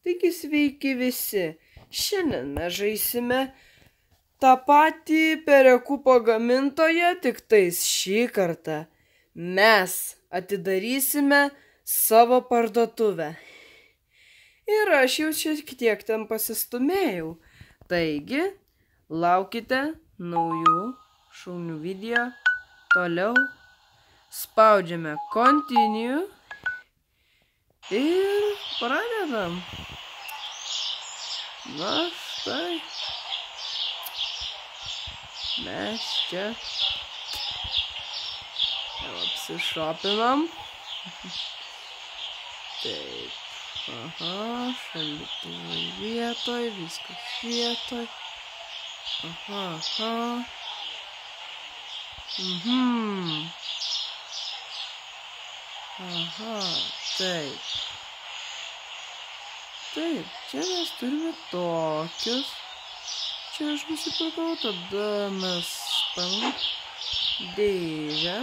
Taigi sveiki visi. Šiandien mes žaisime tą patį perekupo gamintoją, tik tais šį kartą mes atidarysime savo parduotuvę. Ir aš jau šiek tiek ten pasistumėjau. Taigi, laukite naujų šaunių video. Toliau spaudžiame continue ir pradedam. Na štai. Mes čia jau apsišopinam. Taip. Aha, šaldytuvai vietoj, viskas vietoj. Aha. Aha, taip. Taip, čia mes turime tokius. Čia aš nusipirkau, tada mes paimam dėžę,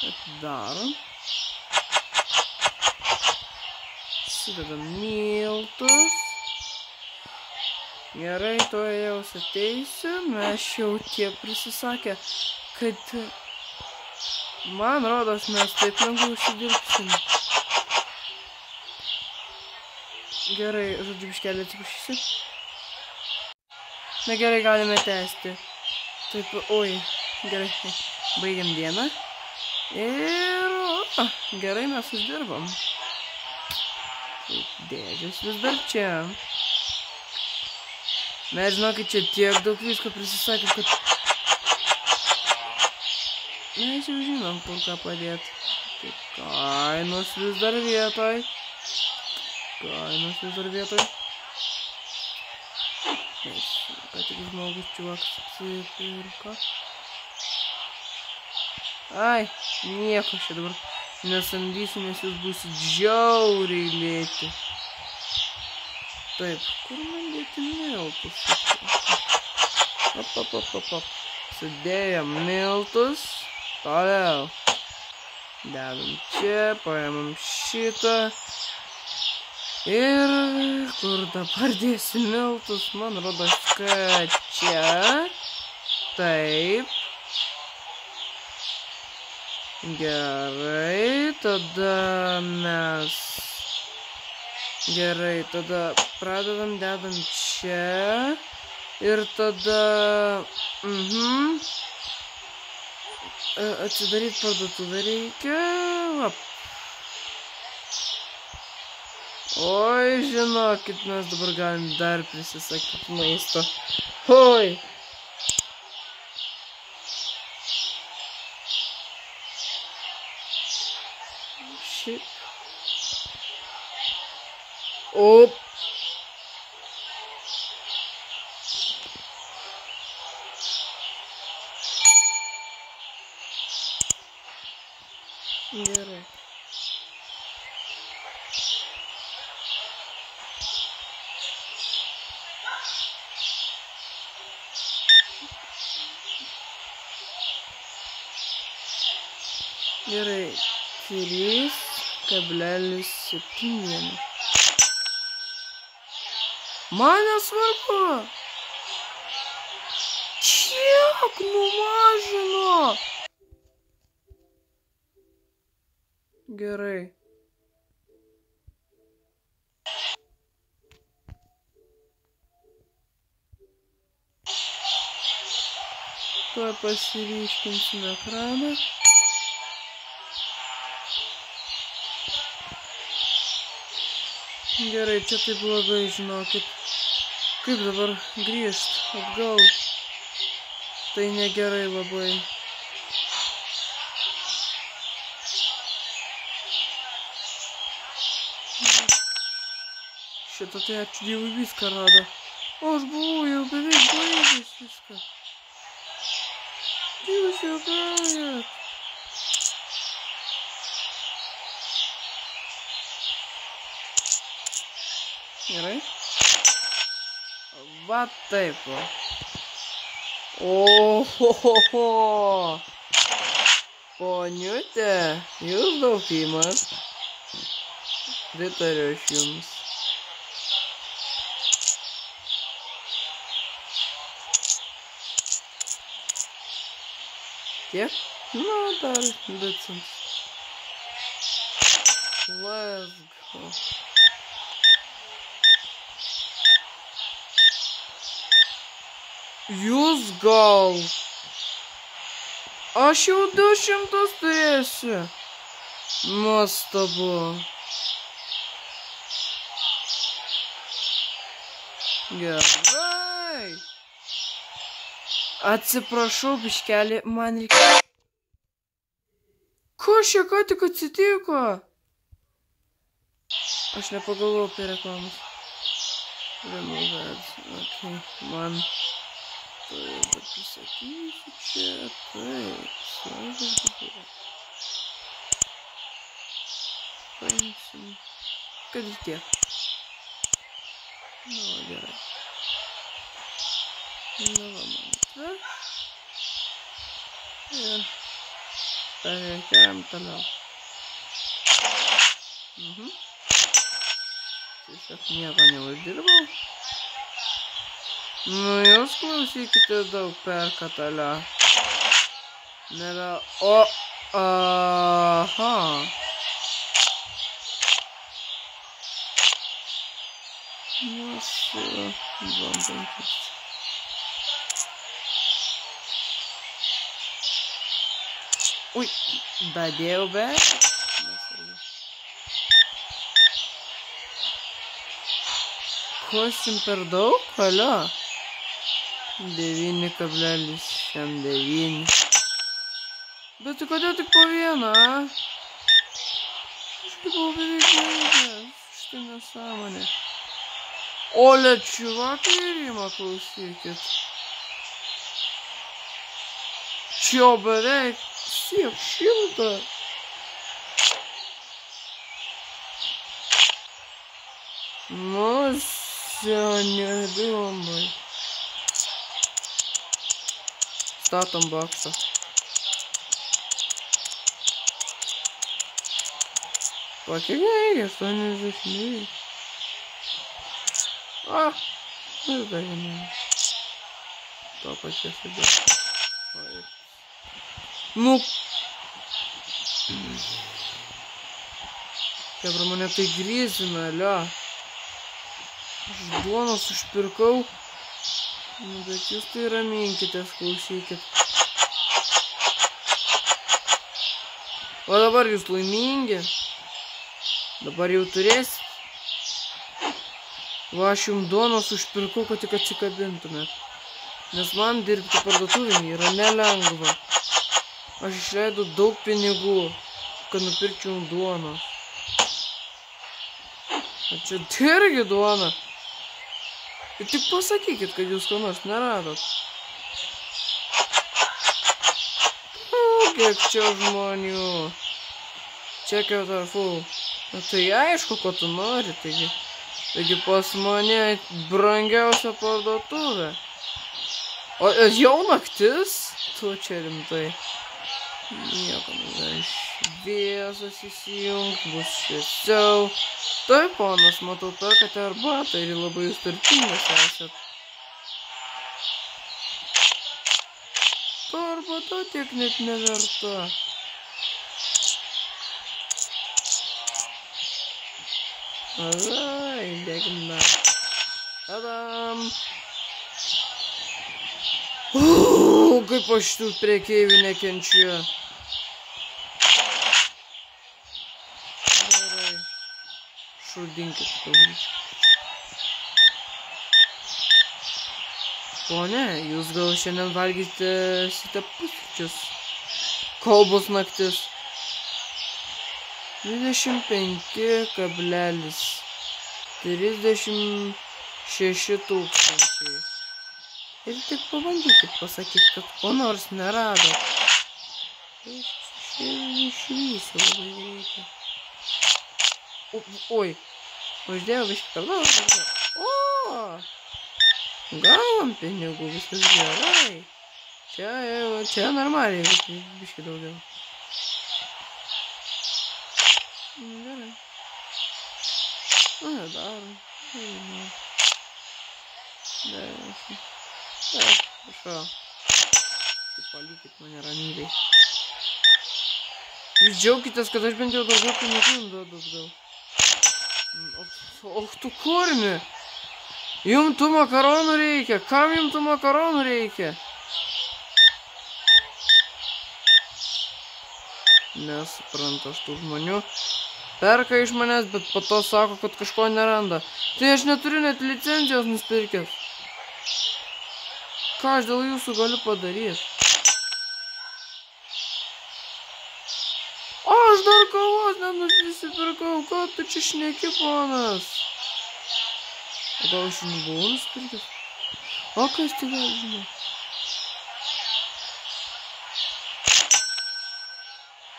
atidarom. Įsidedam miltus. Gerai, to jau ateisiu. Mes jau tiek prisisakę, kad man rodos mes taip lengvai užsidirbsim. Gerai, žodžiu, biškelį atsiprašysiu. Na gerai, galime tęsti. Taip, oi, gerai, baigiam dieną. Ir, gerai, mes uždirbam. Taip, dėžės vis dar čia. Mes žinokit, čia tiek daug visko prisisakėm, kad mes jau žinom, kur ką padėti. Taip, kainos vis dar vietoj. Nes, ką tik žmogus čiuoks apsipirko. Ai, nieko čia dabar nesamdysiu, nes jūs būsit žiauriai lėti. Taip, kur man dėti miltus? Op. Sudėjom miltus. Toliau. Dedam čia, paėmam šitą. Ir kur dabar dėsiu miltus? Man rodos, kad čia. Taip. Gerai, tada mes... Gerai, tada pradedam, dedam čia. Ir tada... Atsidaryt parduotuvę reikia. Lap. Oi, žinokit, mes dabar galim dar prisisakyti maisto. Oi. Šiaip. Op. Gerai. Gerai. 3,7. Man nesvarbu. Kiek numažino? Gerai. Tuoj pasiryškinsime ekraną. Gerai, čia tai blogai, žinokit. Kaip dabar grįžt atgal? Tai negerai labai. Šitą tai ačiū Dievui viską rado. O aš buvau jau beveik baigęs viską. Jūs jau gaujat. Gerai. Va taip va. Ohohoho. Poniutė, jūs daug imat. Pritariu aš jums. Tiek? Nu, dar 2 centus. Let's go. Jūs gal. Aš jau 200 turėsiu. Nuostabu. Gerai. Atsiprašau, biškelį, man reikia. Kas čia ką tik atsitiko? Aš nepagalvojau apie reklamas. Remove ads. Okay, man. Tai dabar pasakysiu čia. Taip, svarbus dabar. Paimsim. Kad ir tiek. Nu, gerai. Nu, va, man atveš. Ir perėkiam toliau. Tiesiog nieko neuždirbau. Nu, jūs klausykite, daug perka toliau. Nėra... O... Aha. Nu, su... 2,5. Ui, dadėjau, bet... Kosim per daug, alio? 9,9. Bet tai kodėl tik po vieną, a? Aš kaip buvau beveik baigęs. Štai nesąmonė. Ole, čuvakį rima, klausykit. Čia beveik siek 100. Nu, nedumai. Statom bakštą. Pakiek, 80. Ir dar vieną. To pačios įdės. Nu. Kebra mane tai grizina, alio. Aš duonos užpirkau. Nu, bet jūs tai raminkitės, klausykit. O dabar jūs laimingi. Dabar jau turėsit. Va, aš jums duonos užpirkau, kad tik atsikabintumėt. Nes man dirbti parduotuvėje yra nelengva. Aš išleidau daug pinigų, kad nupirkčiau duonos. O čia irgi duona. Ir tik pasakykit, kad jūs ko nors neradot. O, kiek čia žmonių. Check out our full. Na tai aišku, ko tu nori, taigi pas mane brangiausia parduotuvė. O jau naktis? Tu čia rimtai. Nieko negali. Šviesas įsijungt, bus šviesiau. Taip, ponas, matau perkate arbatą ir labai jūs turtingas esat. To arbata tiek net neverta. Ai, degime. Tadam. Kaip aš tų prekeivių nekenčiu. Gerai. Šudinkit, pavadžiu. Pone, jūs gal šiandien valgysite pusryčius, kol bus naktis. 25,36 tūkstančiai. Ir tik pabandykit pasakyti, kad ko nors neradot. Aš išvysiu labai greitai. Oi, uždėjau biškį per daug. O, gavom pinigų, viskas gerai. Čia normaliai, biškį daugiau. Gerai. Darom. Prašau. Tik palikit mane ramybėj. Jūs džiaukitės, kad aš bent jau daugiau pinigų duodu atgal. Och, tu kurmi. Jums tų makaronų reikia. Kam jums tų makaronų reikia? Nesuprantu aš tų žmonių. Perka iš manęs, bet po to sako, kad kažko neranda. Tai aš neturiu net licencijos nusipirkęs. Ką aš dėl jūsų galiu padaryti? Aš dar kavos nenusipirkau. Ką tu čia šneki, ponas? O gal aš jų nebuvau nusipirkęs? O kas tai gali žinoti?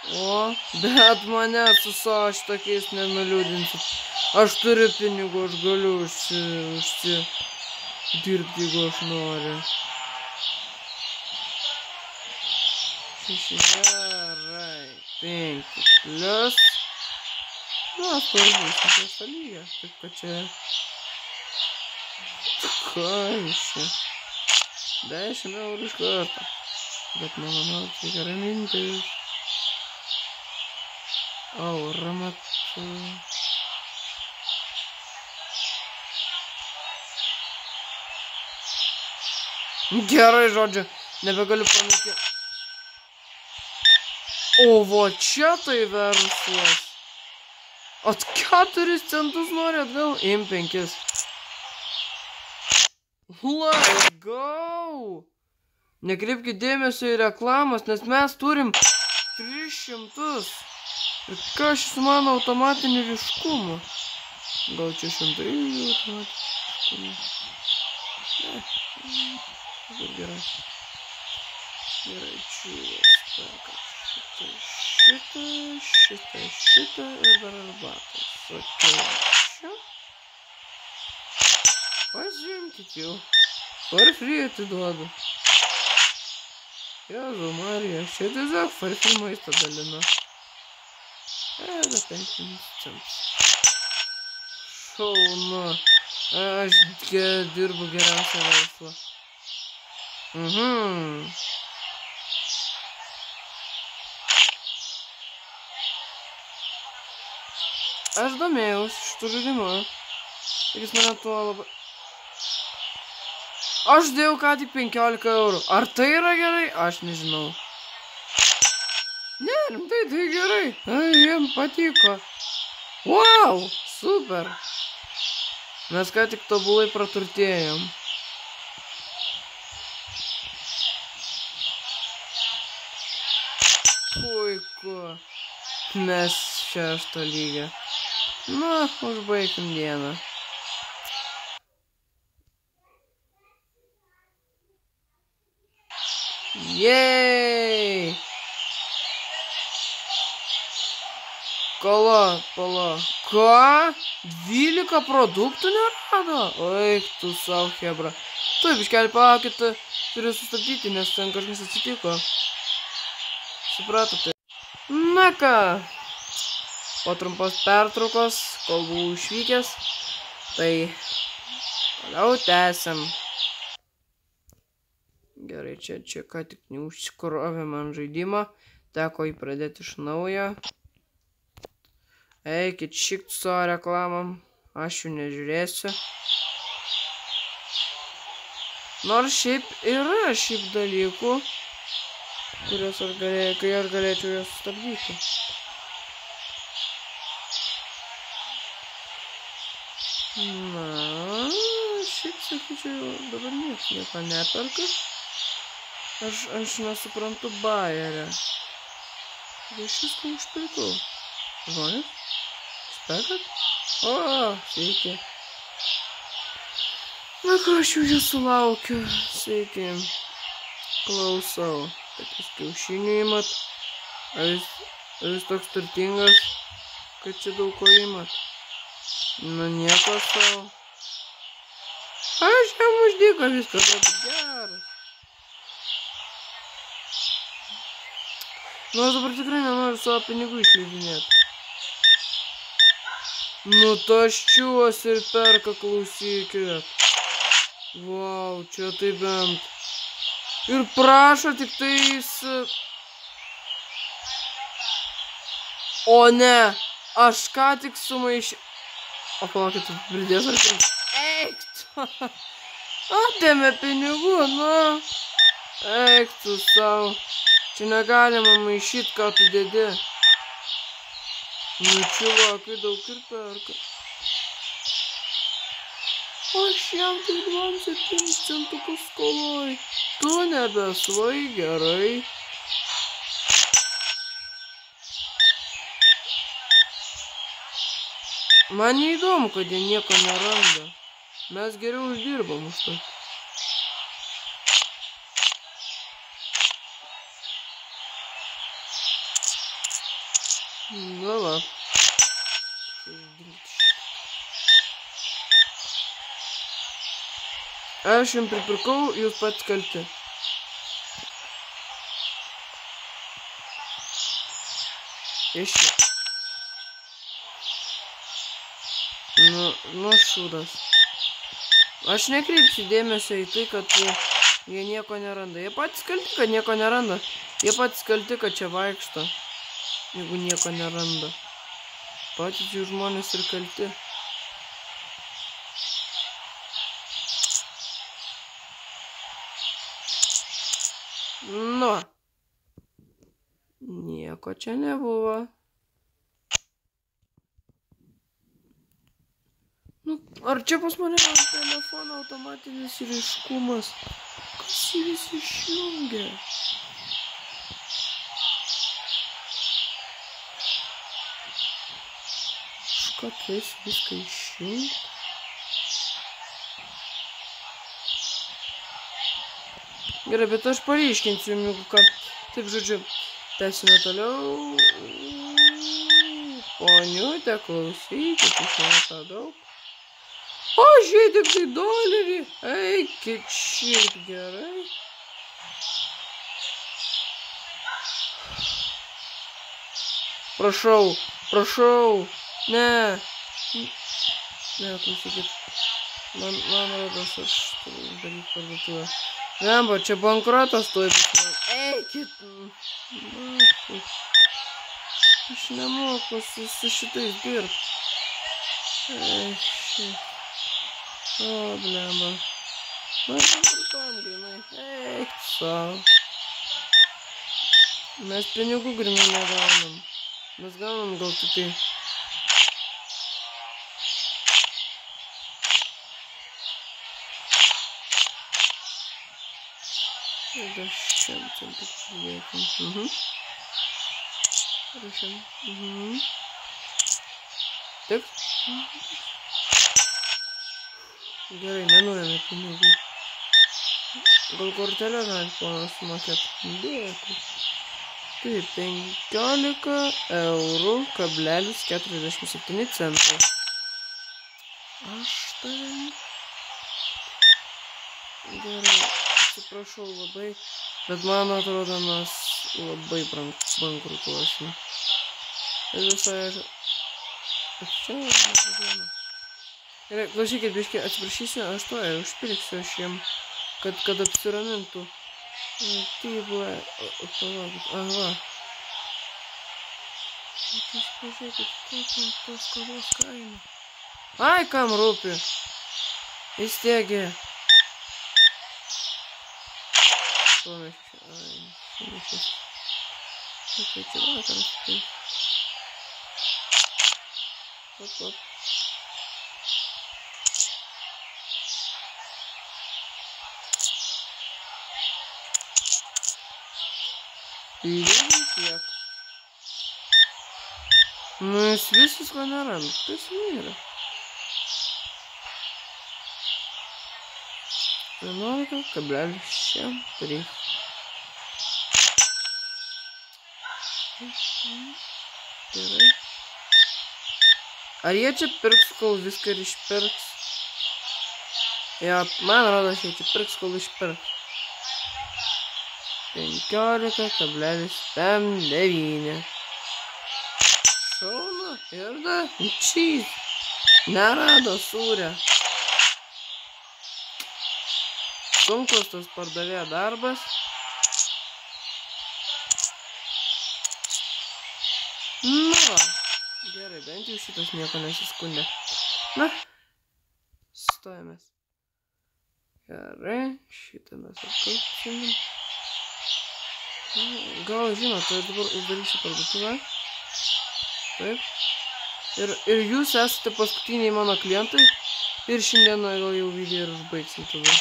O, bet mane su savo šitokiais nenuliūdinsit. Aš turiu pinigų, aš galiu užsidirbti, jeigu aš noriu. 6 gerai, 5 plius. Na, svarbus, nes lygio, taip kad čia... Ką iš čia? 10 eurų iš karto. Bet nemanau, tai gera mintis. Aura metu. Gerai, žodžiu, nebegaliu pamėgti. O, va čia tai verslas. At 4 centus nori atgal? Im 5. Let's go! Nekreipkite dėmesio į reklamas, nes mes turim 300. Ir ką šis mano automatiniu ryškumu? Gal čia 100 automatiniu ryškumu? Ne, gerai. Gerai, čiūvės perka šitą ir dar arbatas. Čia. Pažimkit jau. For free atiduodu. Jėzau Marija, čia tiesiog for free maistą dalina. Za 5 centus. Šaunu. Aš dirbu geriausią verslą. Aš domėjausi šitų žaidimų. Ir jis mane tuo labai... Aš dėjau ką tik 15 eurų. Ar tai yra gerai? Aš nežinau. Ne, rimtai, tai gerai. Jiem patiko. Wow, super. Mes ką tik tobulai praturtėjom. Puiku. Mes 6 lygio. Na, užbaigim dieną. Jej! Pala. Ką? 12 produktų nerado? Oi, tu savo hebra. Taip, iškeli palaukit, turiu sustabdyti, nes ten kažkas atsitiko. Supratote? Na ką? Po trumpos pertraukos, kol buvau išvykęs, tai toliau tęsiam. Gerai, čia ką tik neužsikrovė man žaidimą, teko jį pradėti iš naujo. Eikit šikt su reklamam, aš jų nežiūrėsiu. Nors šiaip yra dalykų, kuriuos aš galėčiau juos sustabdyti. Na, šiaip sakyčiau, dabar nieko neperka. Aš nesuprantu bajerę. Aš viską užpirkau. Žmonės? Spekat? O, sveiki. Na ką, aš jau jūsų laukiu. Sveiki. Klausau. Tokius kiaušinių imat. Ar jūs toks turtingas, kad čia daug ko imat? Nu nieko savo. Aš jam uždyko viskas labai geras. Nu aš dabar tikrai nenoriu savo pinigų išleidinėti. Nu taščiuos ir perka, klausykit. Vau, čia tai bent. Ir prašo tik tais... O ne, aš ką tik sumaišiau. O palaukit, pridės ar tai? Eik tu. Atėmė pinigų, nu. Eik tu savo. Čia negalima maišyti, ką tu dedi. Nu, čiuvakai daug ir perka. Aš jam tai 27 centukų skoloj. Tu nebesvai, gerai. Man neįdomu, kad jie nieko neranda. Mes geriau uždirbam už tai. Na va. Aš jums pripirkau, jūs pats kalti. Išė. Nu šūdas. Aš nekreipsiu dėmesio į tai, kad jie nieko neranda. Jie patys kalti, kad nieko neranda. Jie patys kalti, kad čia vaikšto. Jeigu nieko neranda. Patys jų žmonės ir kalti. Nu. Nieko čia nebuvo. Nu, ar čia pas mane ant telefono automatinis ryškumas? Kas jį vis išjungia? Ką turėsiu viską išjungti? Gerai, bet aš paryškinsiu jums, jeigu ką. Taip, žodžiu, tęsime toliau. Poniutė, klausykit, išmeta daug. O, žiūrėk, tik tai dolerį. Eikit šiaip gerai. Prašau, prašau. Ne. Ne, klausykit. Man rodos, aš turiu daryti parduotuvę. Lemba, čia bankrotas tuoj bus. Eikit. Aš nemoku su šitais dirbti. Eik, šit. O, blemba. Mes bankrutuojam grinai. Eik, savo. Mes pinigų grinai negaunam. Mes gaunam gal tik tai. Ir dar šiam centuk pridėkim. Rašim. Taip. Gerai, nenuėmė pinigų. Gal kortelę gali ponas sumokėti? Dėkui. Taip, 15,47 €. Aš tavim. Gerai, atsiprašau labai, bet man atrodo, mes labai bankrutuosim. Ir visai... Čia yra problema. Gerai, klausykit, biškį, atsiprašysiu, aš to užpirksiu aš jiem, kad apsiramintų. Tai buvo... Palaukit, aha. Jūs pažiūrėkit, kokia tos kavos kaina. Ai, kam rūpi? Įstiegė. Panašiai. Tai čia vakaras. Hop. Lygiai tiek. Nu, jis visko neranda. Kas yra? 11,3. Gerai. Ar jie čia pirks, kol viską ir išpirks? Ja, man rodos, jie čia pirks, kol išpirks. 15,9. Šauna ir da, čys. Nerado sūrę. sunkus tas pardavėjo darbas. Nu va. Gerai, bent jau šitas nieko nesiskundė. Na, stojamės. Gerai, šitą mes atkalpsime. Gal žinot, tai dabar uždarysiu parduotuvę. Taip. Ir jūs esate paskutiniai mano klientai. Ir šiandieną gal jau video ir užbaigsim tada.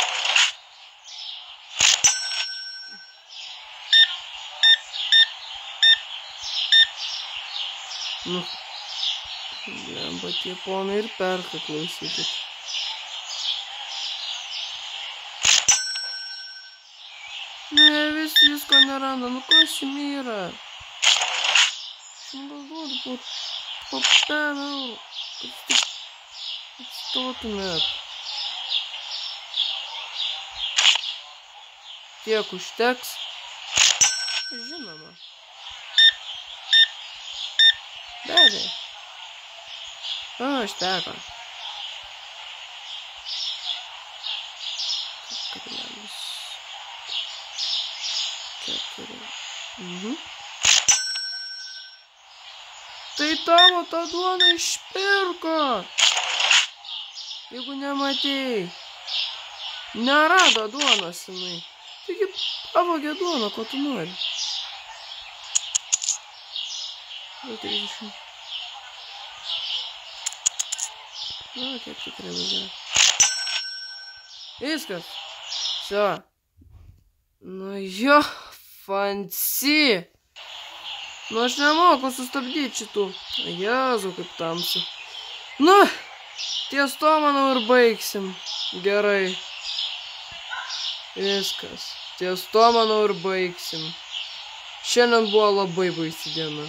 Nu, lemba tie ponai ir perka, klausykit. Ne, vis visko neranda, nu kas jum yra? Šiandien galvoju po 5 eurų, kad tik atstotumėt. Tiek užteks? Žinoma. Be abejo. O, užteko. Kablelis 4. Tai tavo tą duoną išpirko. Jeigu nematėjai. Nerado duonos jinai. Taigi pavogė duoną, ko tu nori. 30. Nu, kiek tikrai daugiau. Viskas. Все. Nu jo, fancy. Nu aš nemoku sustabdyti šitų. Jezu, kaip tamsu. Nu, ties to manau ir baigsim. Gerai. Viskas. Ties to manau ir baigsim. Šiandien buvo labai baisi diena.